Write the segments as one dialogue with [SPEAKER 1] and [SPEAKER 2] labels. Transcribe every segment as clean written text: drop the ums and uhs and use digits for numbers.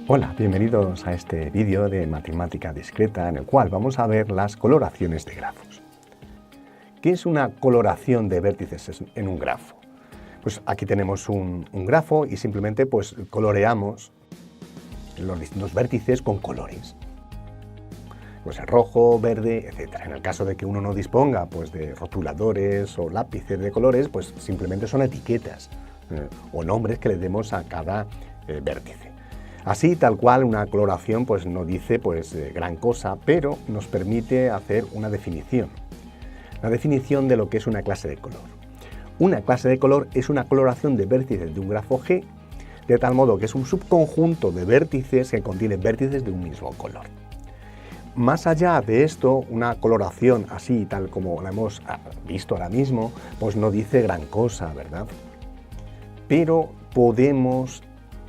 [SPEAKER 1] Hola, bienvenidos a este vídeo de matemática discreta en el cual vamos a ver las coloraciones de grafos. ¿Qué es una coloración de vértices en un grafo? Pues aquí tenemos un grafo y simplemente pues coloreamos los distintos vértices con colores. Pues el rojo, verde, etc. En el caso de que uno no disponga pues de rotuladores o lápices de colores, pues simplemente son etiquetas o nombres que le demos a cada vértice. Así, tal cual, una coloración pues no dice pues gran cosa, pero nos permite hacer una definición. La definición de lo que es una clase de color. Una clase de color es una coloración de vértices de un grafo G, de tal modo que es un subconjunto de vértices que contiene vértices de un mismo color. Más allá de esto, una coloración así, tal como la hemos visto ahora mismo, pues no dice gran cosa, ¿verdad? Pero podemos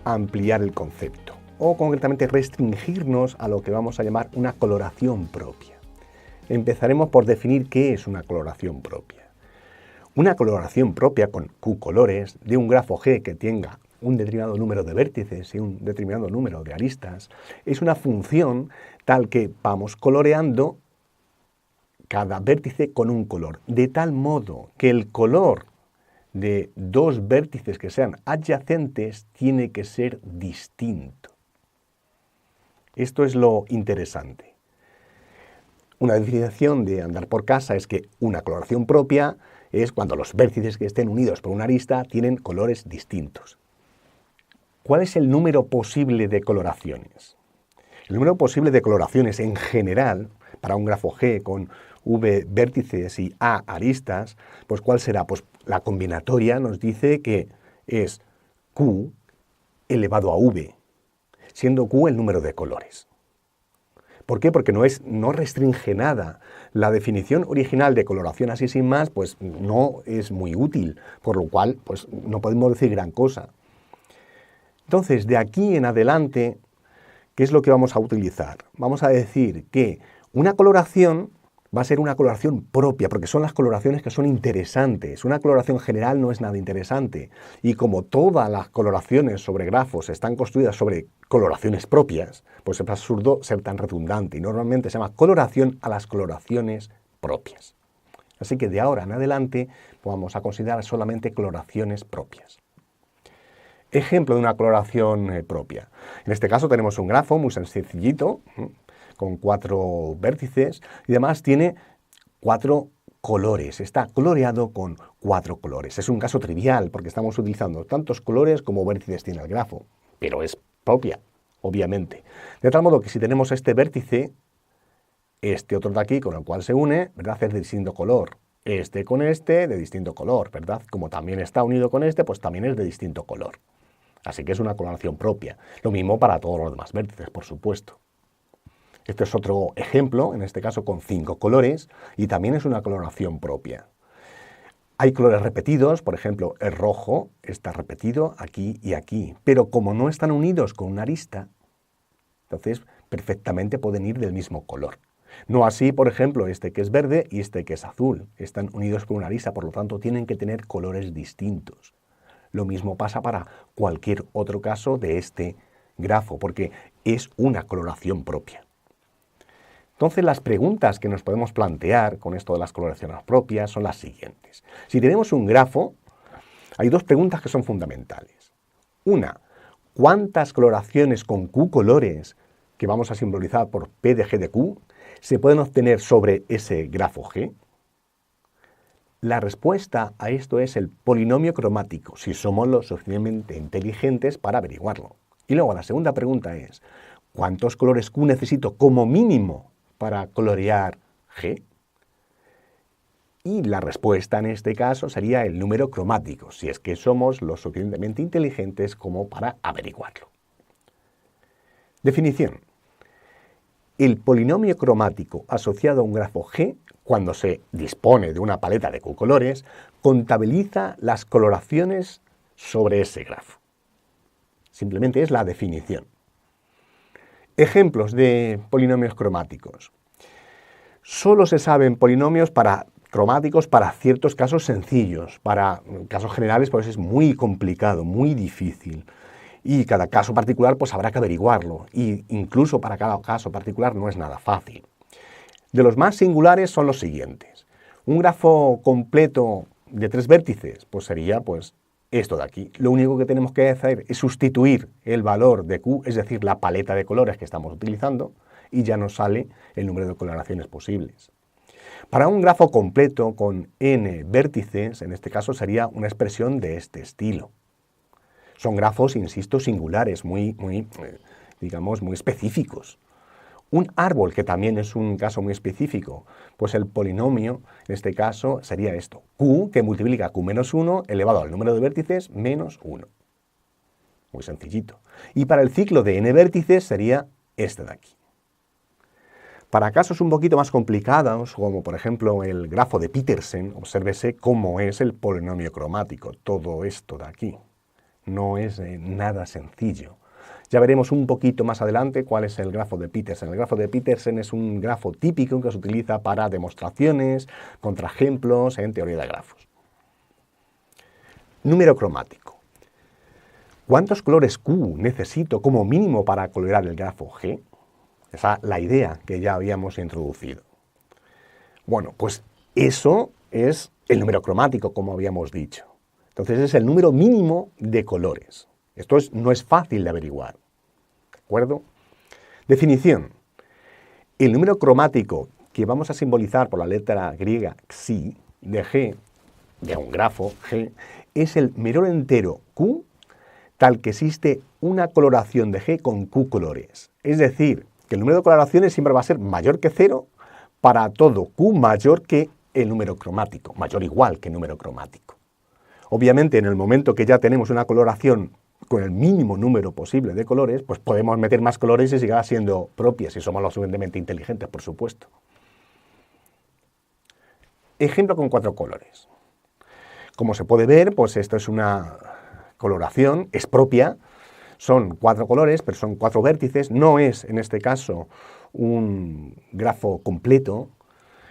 [SPEAKER 1] ampliar el concepto, o concretamente restringirnos a lo que vamos a llamar una coloración propia. Empezaremos por definir qué es una coloración propia. Una coloración propia con Q colores de un grafo G que tenga un determinado número de vértices y un determinado número de aristas es una función tal que vamos coloreando cada vértice con un color, de tal modo que el color de dos vértices que sean adyacentes tiene que ser distinto. Esto es lo interesante. Una definición de andar por casa es que una coloración propia es cuando los vértices que estén unidos por una arista tienen colores distintos. ¿Cuál es el número posible de coloraciones? El número posible de coloraciones en general para un grafo G con V vértices y A aristas, pues ¿cuál será? Pues la combinatoria nos dice que es Q elevado a V, siendo Q el número de colores. ¿Por qué? Porque no restringe nada. La definición original de coloración así sin más, pues no es muy útil, por lo cual pues no podemos decir gran cosa. Entonces, de aquí en adelante, ¿qué es lo que vamos a utilizar? Vamos a decir que una coloración va a ser una coloración propia, porque son las coloraciones que son interesantes. Una coloración general no es nada interesante. Y como todas las coloraciones sobre grafos están construidas sobre coloraciones propias, pues es absurdo ser tan redundante. Y normalmente se llama coloración a las coloraciones propias. Así que de ahora en adelante vamos a considerar solamente coloraciones propias. Ejemplo de una coloración propia. En este caso tenemos un grafo muy sencillito, con 4 vértices y además tiene 4 colores. Está coloreado con 4 colores. Es un caso trivial porque estamos utilizando tantos colores como vértices tiene el grafo, pero es propia, obviamente. De tal modo que si tenemos este vértice, este otro de aquí con el cual se une, ¿verdad? Es de distinto color. Este con este de distinto color, ¿verdad? Como también está unido con este, pues también es de distinto color. Así que es una coloración propia. Lo mismo para todos los demás vértices, por supuesto. Este es otro ejemplo, en este caso con 5 colores, y también es una coloración propia. Hay colores repetidos, por ejemplo, el rojo está repetido aquí y aquí, pero como no están unidos con una arista, entonces perfectamente pueden ir del mismo color. No así, por ejemplo, este que es verde y este que es azul. Están unidos con una arista, por lo tanto tienen que tener colores distintos. Lo mismo pasa para cualquier otro caso de este grafo, porque es una coloración propia. Entonces, las preguntas que nos podemos plantear con esto de las coloraciones propias son las siguientes. Si tenemos un grafo, hay dos preguntas que son fundamentales. Una, ¿cuántas coloraciones con Q colores, que vamos a simbolizar por P de G de Q, se pueden obtener sobre ese grafo G? La respuesta a esto es el polinomio cromático, si somos lo suficientemente inteligentes para averiguarlo. Y luego la segunda pregunta es, ¿cuántos colores Q necesito como mínimo para colorear G? Y la respuesta en este caso sería el número cromático, si es que somos lo suficientemente inteligentes como para averiguarlo. Definición. El polinomio cromático asociado a un grafo G, cuando se dispone de una paleta de Q colores, contabiliza las coloraciones sobre ese grafo. Simplemente es la definición. Ejemplos de polinomios cromáticos. Solo se saben polinomios cromáticos para ciertos casos sencillos. Para casos generales pues es muy complicado, muy difícil. Y cada caso particular pues habrá que averiguarlo. Y incluso para cada caso particular no es nada fácil. De los más singulares son los siguientes. Un grafo completo de 3 vértices pues sería pues esto de aquí. Lo único que tenemos que hacer es sustituir el valor de Q, es decir, la paleta de colores que estamos utilizando, y ya nos sale el número de coloraciones posibles. Para un grafo completo con n vértices, en este caso sería una expresión de este estilo. Son grafos, insisto, singulares, muy específicos. Un árbol, que también es un caso muy específico, pues el polinomio, en este caso, sería esto. Q, que multiplica Q menos 1 elevado al número de vértices menos 1. Muy sencillito. Y para el ciclo de n vértices sería este de aquí. Para casos un poquito más complicados, como por ejemplo el grafo de Petersen, obsérvese cómo es el polinomio cromático, todo esto de aquí. No es nada sencillo. Ya veremos un poquito más adelante cuál es el grafo de Petersen. El grafo de Petersen es un grafo típico que se utiliza para demostraciones, contraejemplos en teoría de grafos. Número cromático. ¿Cuántos colores Q necesito como mínimo para colorear el grafo G? Esa es la idea que ya habíamos introducido. Bueno, pues eso es el número cromático, como habíamos dicho. Entonces es el número mínimo de colores. Esto no es fácil de averiguar. ¿De acuerdo? Definición. El número cromático que vamos a simbolizar por la letra griega xi de G, de un grafo G, es el menor entero Q tal que existe una coloración de G con Q colores. Es decir, que el número de coloraciones siempre va a ser mayor que 0 para todo Q mayor que el número cromático, mayor o igual que el número cromático. Obviamente, en el momento que ya tenemos una coloración con el mínimo número posible de colores, pues podemos meter más colores y siga siendo propia, si somos lo suficientemente inteligentes, por supuesto. Ejemplo con 4 colores. Como se puede ver, pues esto es una coloración, es propia, son 4 colores, pero son 4 vértices, no es en este caso un grafo completo,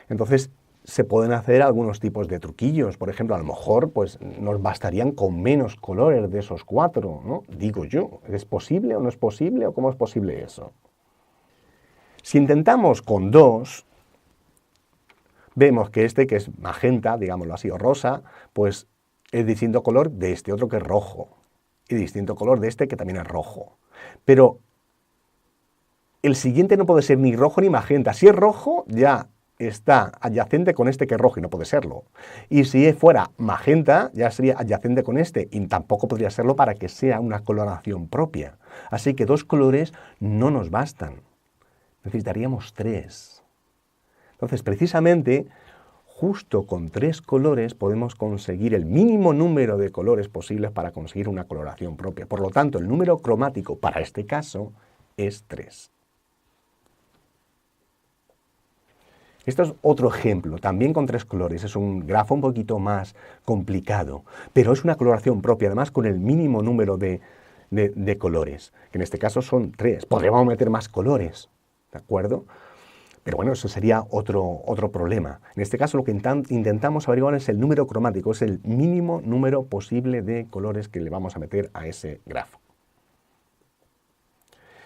[SPEAKER 1] entonces se pueden hacer algunos tipos de truquillos. Por ejemplo, a lo mejor pues, nos bastarían con menos colores de esos 4, ¿no? Digo yo, ¿es posible o no es posible o cómo es posible eso? Si intentamos con 2, vemos que este que es magenta, digámoslo así, o rosa, pues es distinto color de este otro que es rojo, y distinto color de este que también es rojo. Pero el siguiente no puede ser ni rojo ni magenta. Si es rojo, ya está adyacente con este que es rojo y no puede serlo. Y si fuera magenta, ya sería adyacente con este y tampoco podría serlo para que sea una coloración propia. Así que 2 colores no nos bastan. Necesitaríamos 3. Entonces, precisamente, justo con 3 colores podemos conseguir el mínimo número de colores posibles para conseguir una coloración propia. Por lo tanto, el número cromático para este caso es 3. Esto es otro ejemplo, también con 3 colores. Es un grafo un poquito más complicado, pero es una coloración propia, además con el mínimo número de colores, que en este caso son 3. Podríamos meter más colores, ¿de acuerdo? Pero bueno, eso sería otro problema. En este caso lo que intentamos averiguar es el número cromático, es el mínimo número posible de colores que le vamos a meter a ese grafo.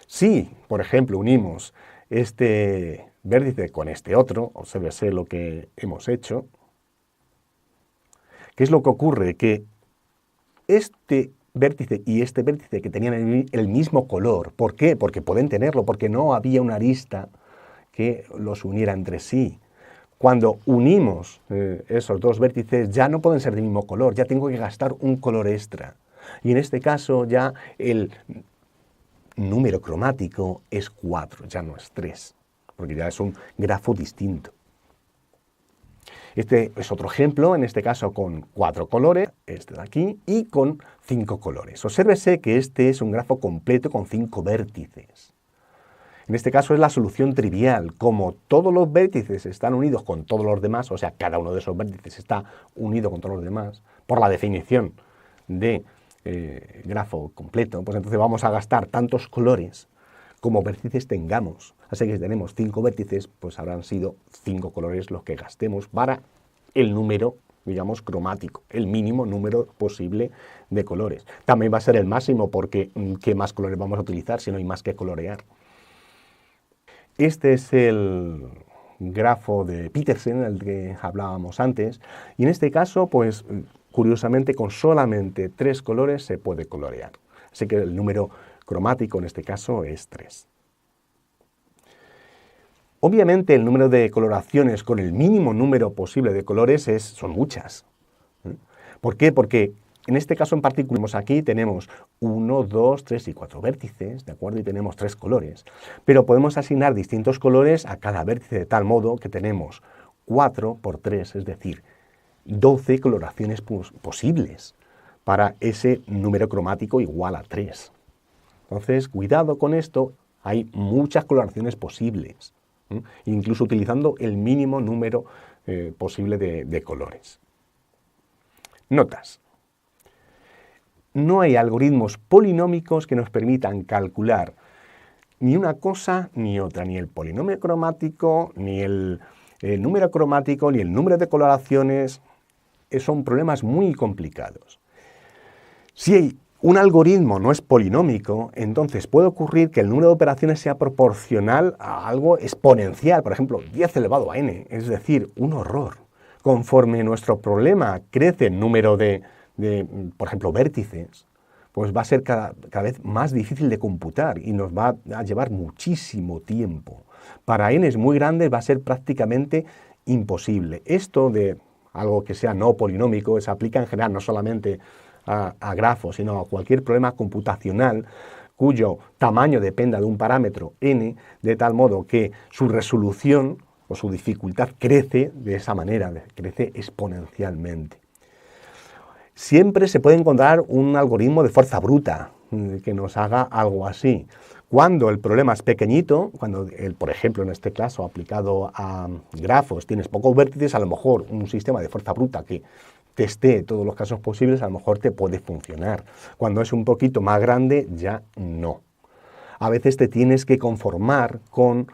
[SPEAKER 1] Si, por ejemplo, unimos este vértice con este otro, obsérvese lo que hemos hecho, ¿qué es lo que ocurre? Que este vértice y este vértice que tenían el mismo color, ¿por qué? Porque pueden tenerlo, porque no había una arista que los uniera entre sí. Cuando unimos esos 2 vértices ya no pueden ser del mismo color, ya tengo que gastar un color extra. Y en este caso ya el número cromático es 4, ya no es 3, porque ya es un grafo distinto. Este es otro ejemplo, en este caso con 4 colores, este de aquí, y con 5 colores. Obsérvese que este es un grafo completo con 5 vértices. En este caso es la solución trivial. Como todos los vértices están unidos con todos los demás, o sea, cada uno de esos vértices está unido con todos los demás, por la definición de grafo completo, pues entonces vamos a gastar tantos colores como vértices tengamos. Así que si tenemos 5 vértices, pues habrán sido 5 colores los que gastemos para el número, digamos, cromático, el mínimo número posible de colores. También va a ser el máximo porque ¿qué más colores vamos a utilizar si no hay más que colorear? Este es el grafo de Petersen, el que hablábamos antes, y en este caso, pues curiosamente, con solamente 3 colores se puede colorear. Así que el número cromático en este caso es 3. Obviamente el número de coloraciones con el mínimo número posible de colores son muchas. ¿Por qué? Porque en este caso en particular, aquí tenemos 1, 2, 3 y 4 vértices, ¿de acuerdo? Y tenemos 3 colores. Pero podemos asignar distintos colores a cada vértice de tal modo que tenemos 4 por 3, es decir, 12 coloraciones posibles para ese número cromático igual a 3. Entonces, cuidado con esto, hay muchas coloraciones posibles, incluso utilizando el mínimo número posible de colores. Notas. No hay algoritmos polinómicos que nos permitan calcular ni una cosa ni otra, ni el polinomio cromático, ni el número cromático, ni el número de coloraciones. Son problemas muy complicados. Si un algoritmo no es polinómico, entonces puede ocurrir que el número de operaciones sea proporcional a algo exponencial, por ejemplo, 10 elevado a n, es decir, un horror. Conforme nuestro problema crece en número de por ejemplo, vértices, pues va a ser cada vez más difícil de computar y nos va a llevar muchísimo tiempo. Para n muy grandes va a ser prácticamente imposible. Esto de algo que sea no polinómico se aplica en general no solamente a grafos, sino a cualquier problema computacional cuyo tamaño dependa de un parámetro n, de tal modo que su resolución o su dificultad crece de esa manera, crece exponencialmente. Siempre se puede encontrar un algoritmo de fuerza bruta que nos haga algo así. Cuando el problema es pequeñito, cuando, por ejemplo, en este caso aplicado a grafos, tienes pocos vértices, a lo mejor un sistema de fuerza bruta que testee todos los casos posibles, a lo mejor te puede funcionar. Cuando es un poquito más grande, ya no. A veces te tienes que conformar con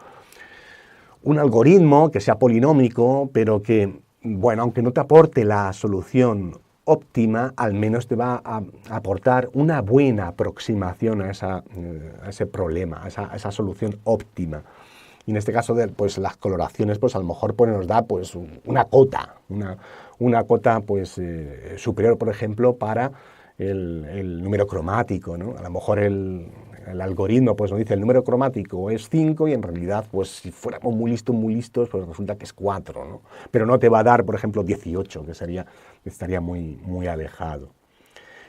[SPEAKER 1] un algoritmo que sea polinómico, pero que, bueno, aunque no te aporte la solución óptima, al menos te va a aportar una buena aproximación a ese problema, a esa solución óptima. Y en este caso, pues las coloraciones, pues a lo mejor pues, nos da pues una cota, una cota pues superior, por ejemplo, para el número cromático, ¿no? A lo mejor el algoritmo pues nos dice el número cromático es 5 y en realidad pues si fuéramos muy listos pues resulta que es 4, ¿no? Pero no te va a dar, por ejemplo, 18, que estaría muy alejado.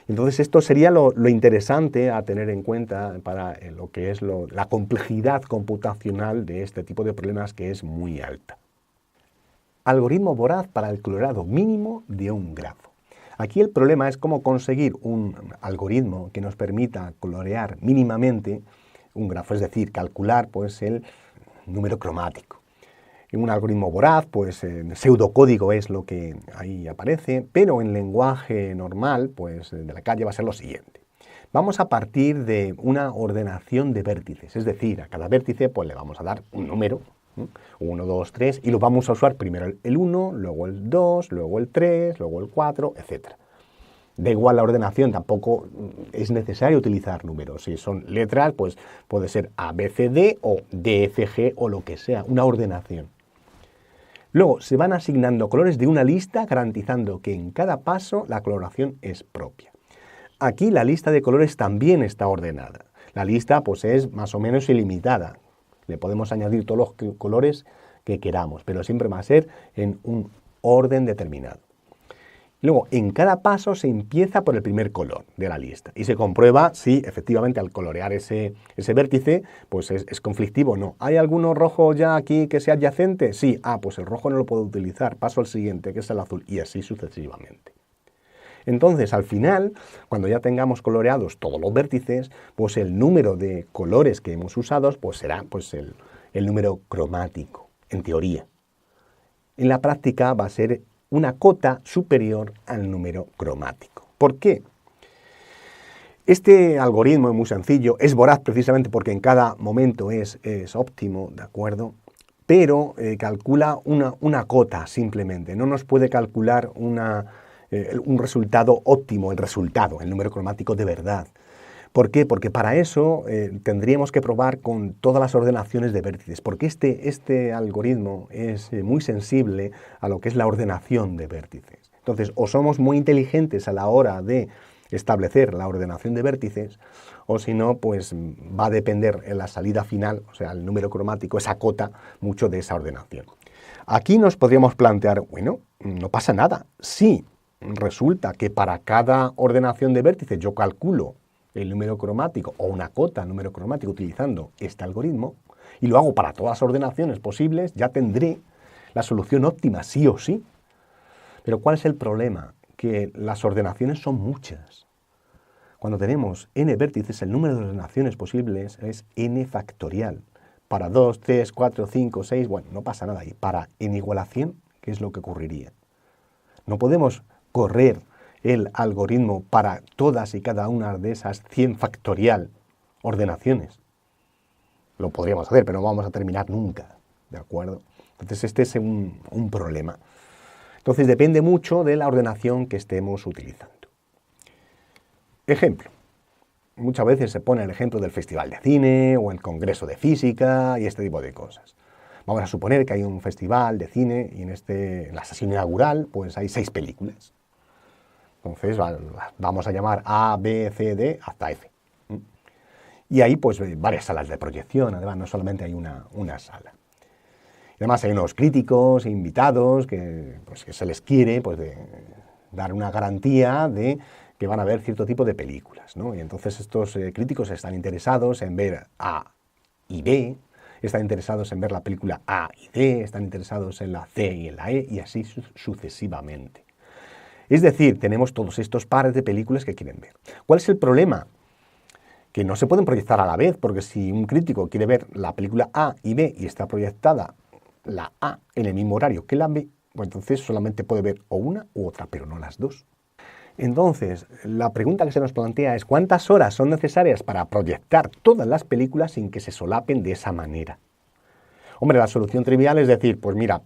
[SPEAKER 1] Entonces esto sería lo interesante a tener en cuenta para lo que es la complejidad computacional de este tipo de problemas, que es muy alta. Algoritmo voraz para el coloreado mínimo de un grafo. Aquí el problema es cómo conseguir un algoritmo que nos permita colorear mínimamente un grafo, es decir, calcular pues, el número cromático. En un algoritmo voraz, pues pseudocódigo es lo que ahí aparece, pero en lenguaje normal, pues de la calle va a ser lo siguiente. Vamos a partir de una ordenación de vértices, es decir, a cada vértice pues le vamos a dar un número, 1, 2, 3, y lo vamos a usar primero el 1, luego el 2, luego el 3, luego el 4, etc. Da igual la ordenación, tampoco es necesario utilizar números. Si son letras, pues puede ser A, B, C, D o D, F, G o lo que sea, una ordenación. Luego se van asignando colores de una lista, garantizando que en cada paso la coloración es propia. Aquí la lista de colores también está ordenada. La lista pues es más o menos ilimitada. Le podemos añadir todos los colores que queramos, pero siempre va a ser en un orden determinado. Luego, en cada paso se empieza por el primer color de la lista y se comprueba si efectivamente al colorear ese vértice pues es conflictivo o no. ¿Hay alguno rojo ya aquí que sea adyacente? Sí. Pues el rojo no lo puedo utilizar, paso al siguiente, que es el azul, y así sucesivamente. Entonces, al final, cuando ya tengamos coloreados todos los vértices, pues el número de colores que hemos usado pues será pues, el número cromático, en teoría. En la práctica va a ser una cota superior al número cromático. ¿Por qué? Este algoritmo es muy sencillo, es voraz precisamente porque en cada momento es óptimo, ¿de acuerdo? Pero calcula una cota simplemente, no nos puede calcular un resultado óptimo, el número cromático de verdad. ¿Por qué? Porque para eso tendríamos que probar con todas las ordenaciones de vértices, porque este algoritmo es muy sensible a lo que es la ordenación de vértices. Entonces, o somos muy inteligentes a la hora de establecer la ordenación de vértices, o si no, pues va a depender en la salida final, o sea, el número cromático, esa cota, mucho de esa ordenación. Aquí nos podríamos plantear, bueno, no pasa nada. Si resulta que para cada ordenación de vértices yo calculo el número cromático o una cota número cromático utilizando este algoritmo, y lo hago para todas las ordenaciones posibles, ya tendré la solución óptima, sí o sí. Pero ¿cuál es el problema? Que las ordenaciones son muchas. Cuando tenemos n vértices, el número de ordenaciones posibles es n factorial. Para 2, 3, 4, 5, 6, bueno, no pasa nada. Y para n igual a 100, ¿qué es lo que ocurriría? No podemos correr el algoritmo para todas y cada una de esas 100 factorial ordenaciones. Lo podríamos hacer, pero no vamos a terminar nunca, ¿de acuerdo? Entonces este es un problema. Entonces depende mucho de la ordenación que estemos utilizando. Ejemplo. Muchas veces se pone el ejemplo del Festival de Cine o el Congreso de Física y este tipo de cosas. Vamos a suponer que hay un festival de cine y en la sesión inaugural pues hay 6 películas. Entonces vamos a llamar A, B, C, D hasta F. Y ahí pues varias salas de proyección, además no solamente hay una sala. Y además hay unos críticos e invitados que se les quiere pues, dar una garantía de que van a ver cierto tipo de películas, ¿no? Y entonces estos críticos están interesados en ver A y B, están interesados en ver la película A y D, están interesados en la C y en la E, y así sucesivamente. Es decir, tenemos todos estos pares de películas que quieren ver. ¿Cuál es el problema? Que no se pueden proyectar a la vez, porque si un crítico quiere ver la película A y B y está proyectada la A en el mismo horario que la B, pues entonces solamente puede ver o una u otra, pero no las dos. Entonces, la pregunta que se nos plantea es ¿cuántas horas son necesarias para proyectar todas las películas sin que se solapen de esa manera? Hombre, la solución trivial es decir, pues mira,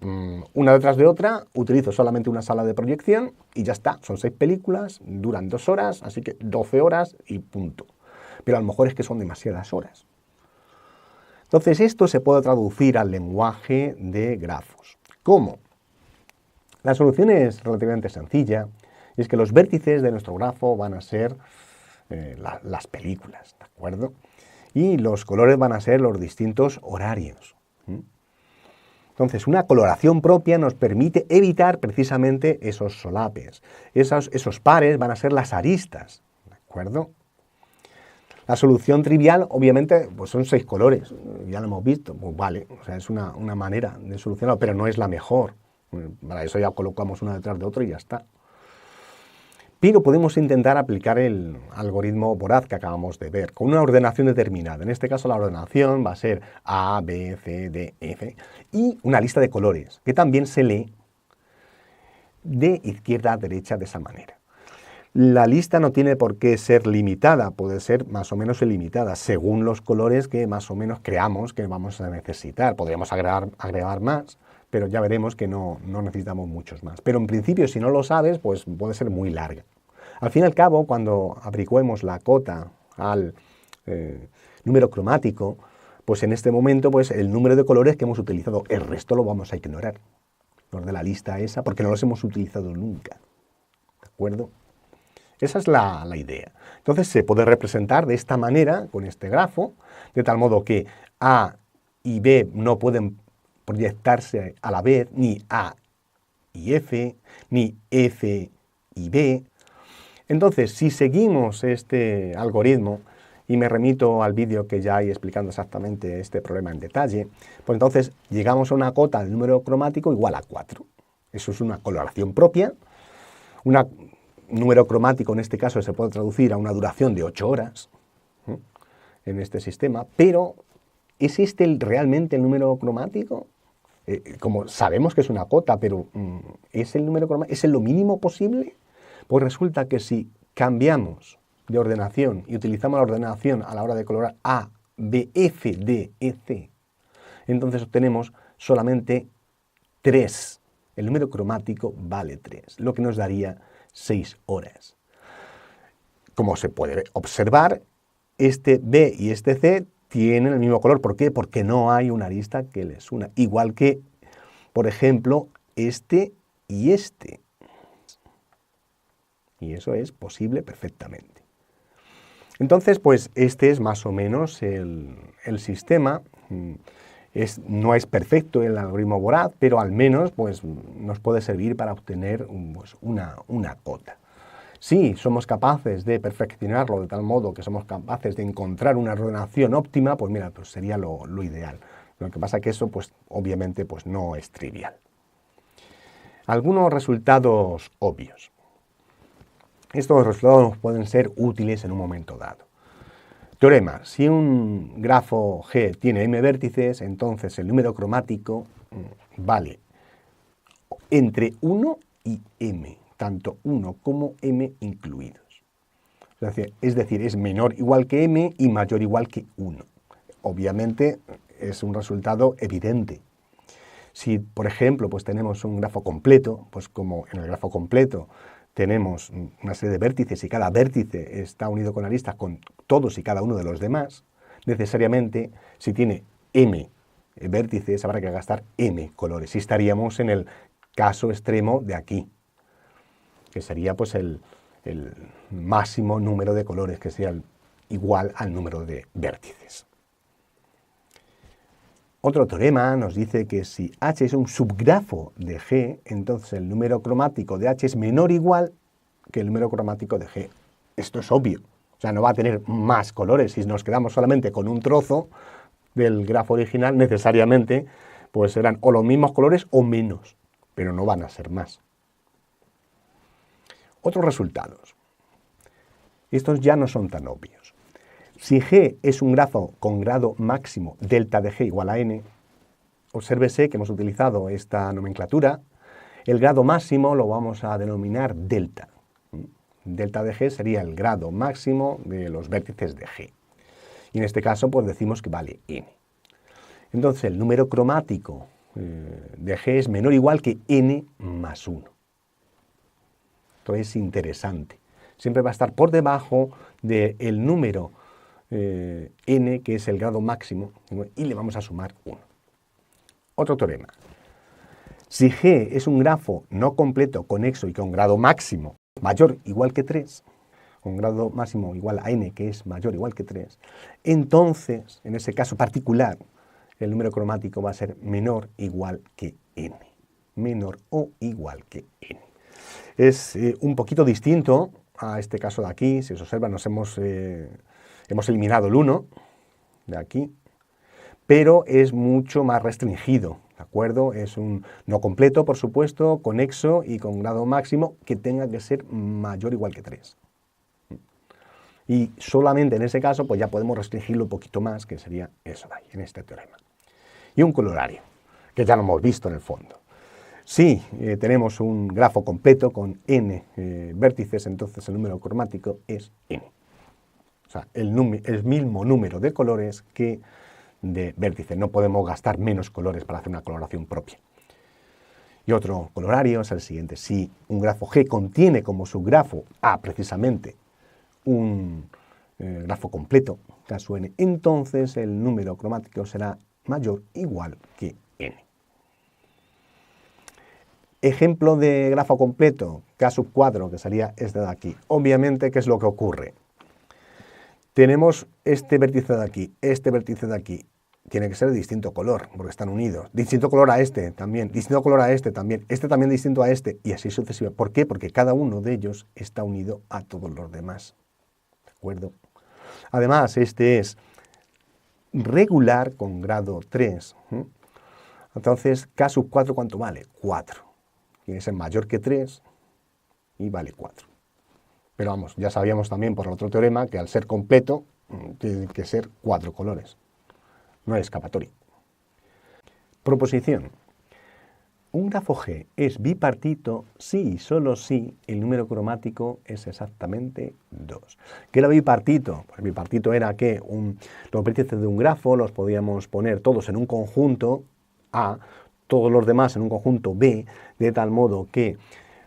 [SPEAKER 1] una detrás de otra, utilizo solamente una sala de proyección y ya está. Son 6 películas, duran 2 horas, así que 12 horas y punto. Pero a lo mejor es que son demasiadas horas. Entonces esto se puede traducir al lenguaje de grafos. ¿Cómo? La solución es relativamente sencilla, y es que los vértices de nuestro grafo van a ser las películas, ¿de acuerdo? Y los colores van a ser los distintos horarios. Entonces, una coloración propia nos permite evitar precisamente esos solapes. Esos pares van a ser las aristas, ¿de acuerdo? La solución trivial, obviamente, pues son 6 colores, ya lo hemos visto, pues vale, o sea, es una manera de solucionarlo, pero no es la mejor. Para eso ya colocamos una detrás de otra y ya está. Pero podemos intentar aplicar el algoritmo voraz que acabamos de ver, con una ordenación determinada. En este caso la ordenación va a ser A, B, C, D, F, y una lista de colores, que también se lee de izquierda a derecha de esa manera. La lista no tiene por qué ser limitada, puede ser más o menos ilimitada, según los colores que más o menos creamos que vamos a necesitar. Podríamos agregar más, pero ya veremos que no necesitamos muchos más. Pero en principio, si no lo sabes, pues puede ser muy larga. Al fin y al cabo, cuando apliquemos la cota al número cromático, pues en este momento pues el número de colores que hemos utilizado, el resto lo vamos a ignorar. Los de la lista esa, porque no los hemos utilizado nunca. ¿De acuerdo? Esa es la idea. Entonces se puede representar de esta manera, con este grafo, de tal modo que A y B no pueden proyectarse a la vez, ni A y F, ni F y B. Entonces, si seguimos este algoritmo, y me remito al vídeo que ya hay explicando exactamente este problema en detalle, pues entonces llegamos a una cota del número cromático igual a 4. Eso es una coloración propia. Un número cromático en este caso se puede traducir a una duración de 8 horas en este sistema, pero ¿es este realmente el número cromático? Como sabemos que es una cota, pero ¿es el número cromático? ¿Es lo mínimo posible? Pues resulta que si cambiamos de ordenación y utilizamos la ordenación a la hora de colorar A, B, F, D, E, C, entonces obtenemos solamente 3. El número cromático vale 3, lo que nos daría 6 horas. Como se puede observar, este B y este C tienen el mismo color. ¿Por qué? Porque no hay una arista que les una. Igual que, por ejemplo, este y este. Y eso es posible perfectamente. Entonces, pues este es más o menos el sistema. No es perfecto el algoritmo voraz, pero al menos pues, nos puede servir para obtener pues, una cota. Si somos capaces de perfeccionarlo de tal modo que somos capaces de encontrar una ordenación óptima, pues mira, pues sería lo ideal. Lo que pasa es que eso, pues obviamente, pues no es trivial. Algunos resultados obvios. Estos resultados pueden ser útiles en un momento dado. Teorema: si un grafo G tiene m vértices, entonces el número cromático vale entre 1 y m, tanto 1 como m incluidos. Es decir, es menor o igual que m y mayor o igual que 1. Obviamente es un resultado evidente. Si, por ejemplo, pues tenemos un grafo completo, pues como en el grafo completo tenemos una serie de vértices y cada vértice está unido con aristas con todos y cada uno de los demás, necesariamente si tiene m vértices habrá que gastar m colores. Y estaríamos en el caso extremo de aquí, que sería pues el máximo número de colores, que sea igual al número de vértices. Otro teorema nos dice que si H es un subgrafo de G, entonces el número cromático de H es menor o igual que el número cromático de G. Esto es obvio, o sea, no va a tener más colores. Si nos quedamos solamente con un trozo del grafo original, necesariamente pues serán o los mismos colores o menos, pero no van a ser más. Otros resultados. Estos ya no son tan obvios. Si G es un grafo con grado máximo delta de G igual a n, obsérvese que hemos utilizado esta nomenclatura. El grado máximo lo vamos a denominar delta. Delta de G sería el grado máximo de los vértices de G. Y en este caso pues decimos que vale n. Entonces el número cromático de G es menor o igual que n más 1. Esto es interesante. Siempre va a estar por debajo del número n, que es el grado máximo, y le vamos a sumar 1. Otro teorema. Si G es un grafo no completo, conexo y con grado máximo mayor o igual que 3, con grado máximo igual a n, que es mayor o igual que 3, entonces, en ese caso particular, el número cromático va a ser menor o igual que n. Menor o igual que n. Es un poquito distinto a este caso de aquí. Si os observa, hemos eliminado el 1 de aquí, pero es mucho más restringido, ¿de acuerdo? Es un no completo, por supuesto, conexo y con grado máximo que tenga que ser mayor o igual que 3. Y solamente en ese caso, pues ya podemos restringirlo un poquito más, que sería eso de ahí, en este teorema. Y un colorario, que ya lo hemos visto en el fondo. Si tenemos un grafo completo con n vértices, entonces el número cromático es n. O sea, el mismo número de colores que de vértices. No podemos gastar menos colores para hacer una coloración propia. Y otro colorario es el siguiente. Si un grafo G contiene como subgrafo A precisamente un grafo completo, caso n, entonces el número cromático será mayor o igual que n. Ejemplo de grafo completo, K sub 4, que sería este de aquí. Obviamente, ¿qué es lo que ocurre? Tenemos este vértice de aquí, este vértice de aquí. Tiene que ser de distinto color, porque están unidos. Distinto color a este también, distinto color a este también distinto a este, y así sucesivamente. ¿Por qué? Porque cada uno de ellos está unido a todos los demás. ¿De acuerdo? Además, este es regular con grado 3. Entonces, K sub 4, ¿cuánto vale? 4. Tiene que ser mayor que 3 y vale 4. Pero vamos, ya sabíamos también por el otro teorema que al ser completo tiene que ser 4 colores. No hay escapatoria. Proposición. Un grafo G es bipartito si y solo si el número cromático es exactamente 2. ¿Qué era bipartito? Pues bipartito era que los vértices de un grafo los podíamos poner todos en un conjunto A, todos los demás en un conjunto B, de tal modo que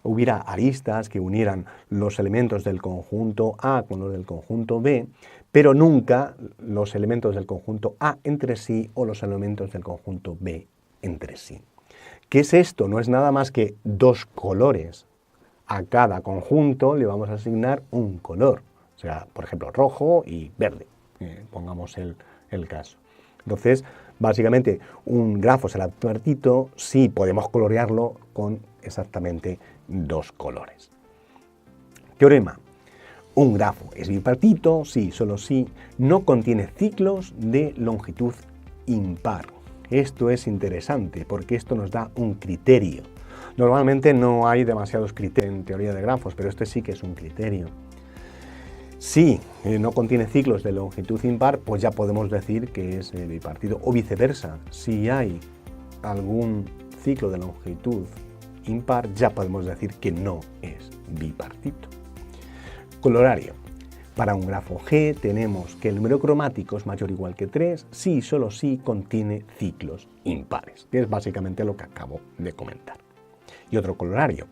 [SPEAKER 1] hubiera aristas que unieran los elementos del conjunto A con los del conjunto B, pero nunca los elementos del conjunto A entre sí o los elementos del conjunto B entre sí. ¿Qué es esto? No es nada más que dos colores. A cada conjunto le vamos a asignar un color. O sea, por ejemplo, rojo y verde, pongamos el caso. Entonces, básicamente, un grafo será bipartito si podemos colorearlo con exactamente dos colores. Teorema. Un grafo es bipartito si, solo si, no contiene ciclos de longitud impar. Esto es interesante porque esto nos da un criterio. Normalmente no hay demasiados criterios en teoría de grafos, pero este sí que es un criterio. Si no contiene ciclos de longitud impar, pues ya podemos decir que es bipartito, o viceversa. Si hay algún ciclo de longitud impar, ya podemos decir que no es bipartito. Colorario. Para un grafo G tenemos que el número cromático es mayor o igual que 3 si y solo si contiene ciclos impares, que es básicamente lo que acabo de comentar. Y otro colorario.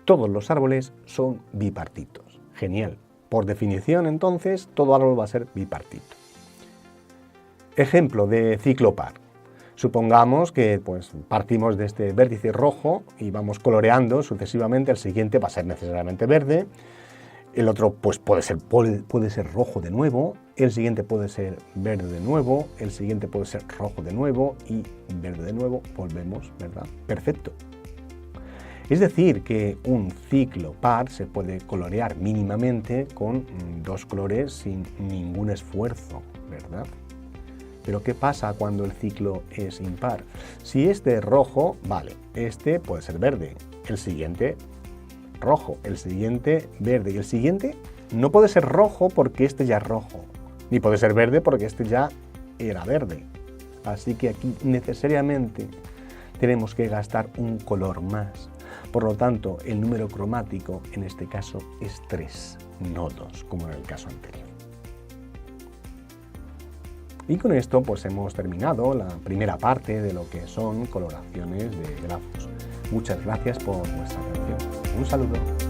[SPEAKER 1] Todos los árboles son bipartitos. Genial. Por definición, entonces, todo árbol va a ser bipartito. Ejemplo de ciclo par. Supongamos que partimos de este vértice rojo y vamos coloreando sucesivamente. El siguiente va a ser necesariamente verde. El otro puede ser rojo de nuevo, el siguiente puede ser verde de nuevo, el siguiente puede ser rojo de nuevo y verde de nuevo, volvemos, ¿verdad? Perfecto. Es decir, que un ciclo par se puede colorear mínimamente con dos colores sin ningún esfuerzo, ¿verdad? Pero ¿qué pasa cuando el ciclo es impar? Si este es rojo, vale, este puede ser verde, el siguiente rojo, el siguiente verde y el siguiente no puede ser rojo porque este ya es rojo, ni puede ser verde porque este ya era verde. Así que aquí necesariamente tenemos que gastar un color más. Por lo tanto, el número cromático en este caso es 3, no 2, como en el caso anterior. Y con esto hemos terminado la primera parte de lo que son coloraciones de grafos. Muchas gracias por vuestra atención. Un saludo.